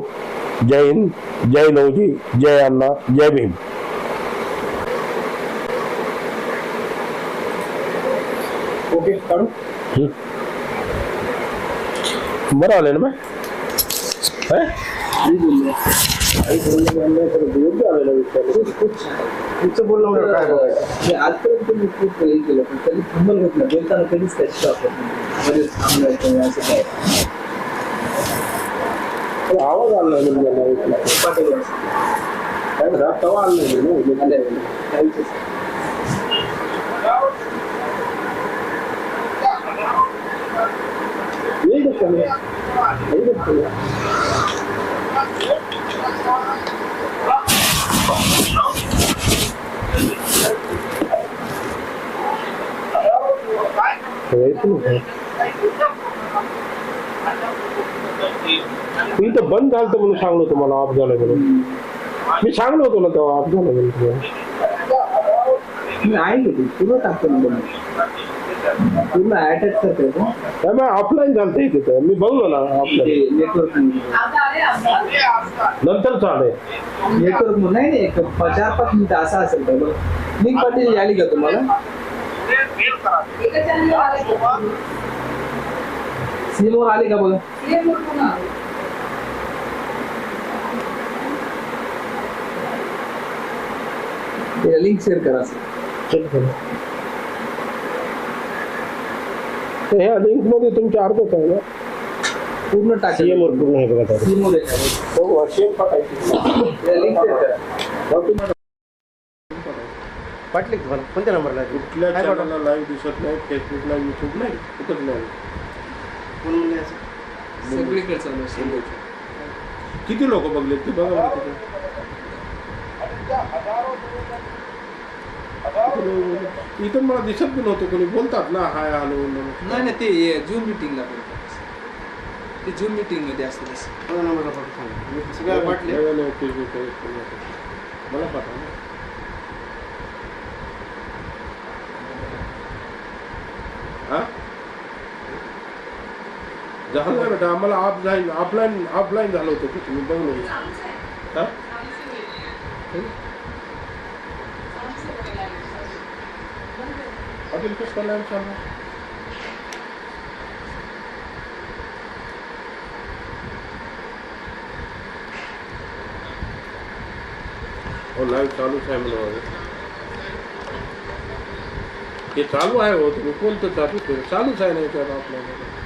जय हिंद, जय लवजी, जय अण्णा, जय भीम। बरं आलं ना मग तुमचं बोलणं काय बघायचं आजपर्यंत मी खूप हे केलं पण कधी थांबल होत नाही, बोलताना कधीच त्याची आवाज आला तवा आला मी तर बंद झालं म्हणून सांगलो तुम्हाला ऑफ झालं म्हणून मी सांगलो होतो ना तेव्हा अपघात झाला तेव्हा. मी ऐकलं ते पूर्ण टाकतो ना पूर्ण अटॅच करते त्यामुळे ऑफलाईन झालं तिथं मी बघलो ना ऑफलाईन नेटवर्क नंतर चालेल. नेटवर्क नाही नाही 4-5 मिनिटं असं असेल तर लिंक पाठवली आली का तुम्हाला सीमवर आली का बघा लिंक शेअर करा ह्या लिंक मध्ये तुमच्या अर्धच आहे ना पूर्ण टाकेल सीएम वर पूर्ण आहे बघा सीमवर सीएम टाकायची लिंक शेअर करा पाटले तुम्हाला कोणत्या नंबरला कुठल्या चॅनलला लाईव्ह दिसत नाही फेसबुकला युट्यूब नाही कुठंच नाही कोण म्हणजे असं सगळीकडे चालू आहे किती लोक बघले ते बघा बरं तिथे. इथं मला दिसत पण नव्हतं कोणी बोलतात ना हाय हॅलो नाही नाही ते झूम मिटिंगला बोलतात ते झूम मिटिंग मध्ये असतं तसं कोणत्या नंबरला पाठवू सांगा सगळ्या पाटले मला पाठवा ना. हा झालं ना बेटा आम्हाला ऑफलाईन झालं होतं की तुम्ही बघलो हा हॉटेल कसं करायला चाललं हो लाईव्ह चालूच आहे म्हणून हे चालू आहे हो तुम्ही कोणतं चालूच आहे नाही त्यात आपल्याला